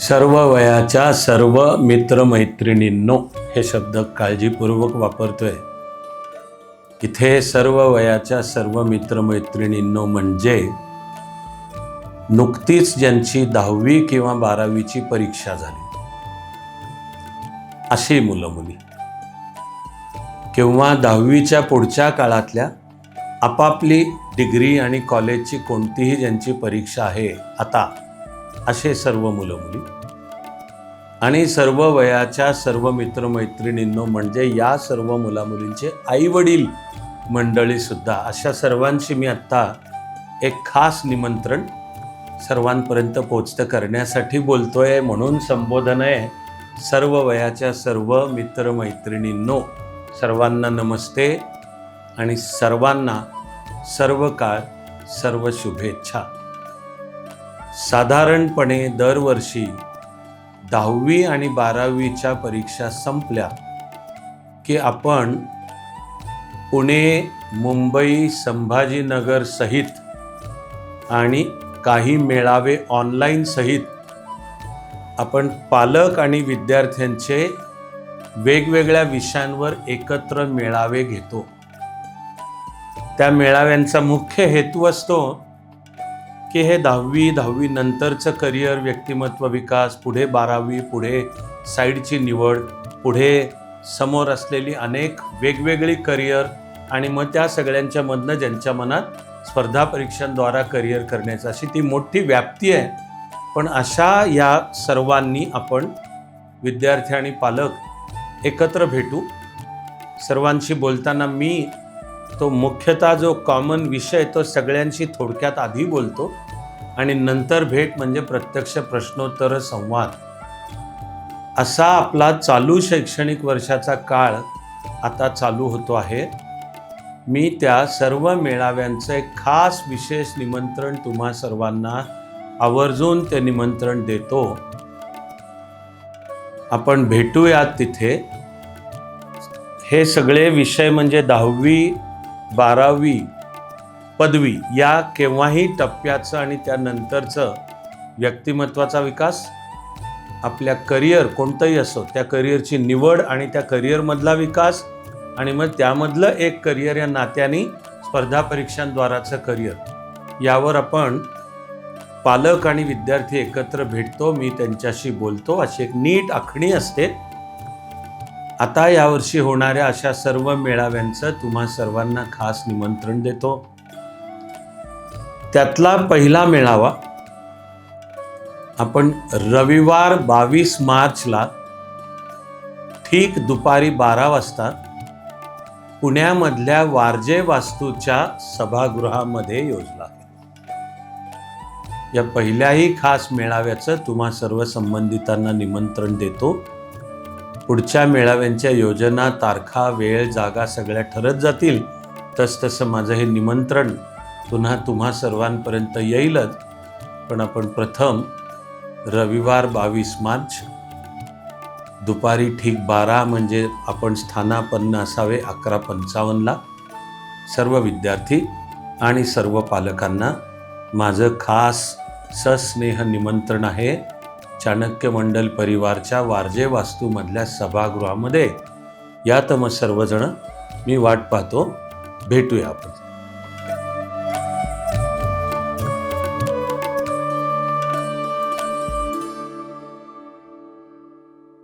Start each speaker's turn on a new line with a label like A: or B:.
A: सर्व वयाच्या सर्व मित्रमैत्रिणींनो हे शब्द काळजीपूर्वक वापरतोय. इथे सर्व वयाच्या सर्व मित्रमैत्रिणींनो म्हणजे नुकतीच ज्यांची 10वी किंवा 12वीची परीक्षा झाली अशी मुलं मुली किंवा 10वीच्या पुढच्या काळातल्या आपापली डिग्री आणि कॉलेजची कोणतीही ज्यांची परीक्षा आहे आता असे सर्व मुलं मुली आणि सर्व वयाच्या सर्व मित्रमैत्रिणींनो म्हणजे या सर्व मुलामुलींचे आईवडील मंडळीसुद्धा अशा सर्वांशी मी आत्ता एक खास निमंत्रण सर्वांपर्यंत पोचतं करण्यासाठी बोलतोय. म्हणून संबोधन आहे सर्व वयाच्या सर्व मित्रमैत्रिणींनो. सर्वांना नमस्ते आणि सर्वांना सर्व काळ सर्व शुभेच्छा. साधारणपणे दरवर्षी 10वी आणि 12वीच्या परीक्षा संपल्या की आपण पुणे, मुंबई, संभाजीनगर सहित आणि काही मेळावे ऑनलाईन सहित आपण पालक आणि विद्यार्थ्यांचे वेगवेगळ्या विषयांवर एकत्र मेळावे घेतो. त्या मेळाव्यांचा मुख्य हेतू असतो की हे 10वी नंतरचं करिअर, व्यक्तिमत्व विकास, पुढे 12वी, पुढे साईडची निवड, पुढे समोर असलेली अनेक वेगवेगळी करिअर आणि मग त्या सगळ्यांच्या मधनं ज्यांच्या मनात स्पर्धा परीक्षांद्वारा करिअर करण्याची अशी ती मोठी व्याप्ती आहे. पण अशा या सर्वांनी आपण विद्यार्थी आणि पालक एकत्र भेटू. सर्वांशी बोलताना मी तो मुख्यतः जो कॉमन विषय तो सगळ्यांशी थोडक्यात आधी बोलतो आणि नंतर भेट म्हणजे प्रत्यक्ष प्रश्नोत्तर संवाद. असा आपला चालू शैक्षणिक वर्षाचा काळ आता चालू होतो आहे. मी त्या सर्व मेळाव्यांचं एक खास विशेष निमंत्रण तुम्हा सर्वांना आवर्जून ते निमंत्रण देतो. आपण भेटूयात तिथे. हे सगळे विषय म्हणजे 10वी 12वी पदवी या केव्हाही टप्प्याचं आणि त्यानंतरचं व्यक्तिमत्वाचा विकास, आपल्या करिअर कोणतंही असो त्या करिअरची निवड आणि त्या करिअरमधला विकास आणि मग त्यामधलं एक करिअर या नात्याने स्पर्धा परीक्षांद्वाराचं करिअर यावर आपण पालक आणि विद्यार्थी एकत्र भेटतो. मी त्यांच्याशी बोलतो. अशी एक नीट आखणी असते. आता यावर्षी होणाऱ्या अशा सर्व मेळाव्यांचं तुम्हा सर्वांना खास निमंत्रण देतो. त्यातला पहिला मेळावा आपण रविवार 22 मार्चला ठीक दुपारी 12 वाजता पुण्यामधल्या वारजे वास्तूच्या सभागृहामध्ये योजला. या पहिल्याही खास मेळाव्याचं तुम्हा सर्व संबंधितांना निमंत्रण देतो. पुढच्या मेळाव्यांच्या योजना, तारखा, वेळ, जागा सगळ्या ठरत जातील तसं माझं हे निमंत्रण पुन्हा तुम्हा सर्वांपर्यंत येईलच. पण आपण प्रथम रविवार 22 मार्च दुपारी ठीक 12 म्हणजे आपण स्थानापन्न असावे 11:55ला सर्व विद्यार्थी आणि सर्व पालकांना माझं खास सस्नेह निमंत्रण आहे. चाणक्य मंडल परिवारच्या वारजे वास्तूमधल्या सभागृहामध्ये. यात मग सर्वजण मी वाट पाहतो. भेटूया आपण.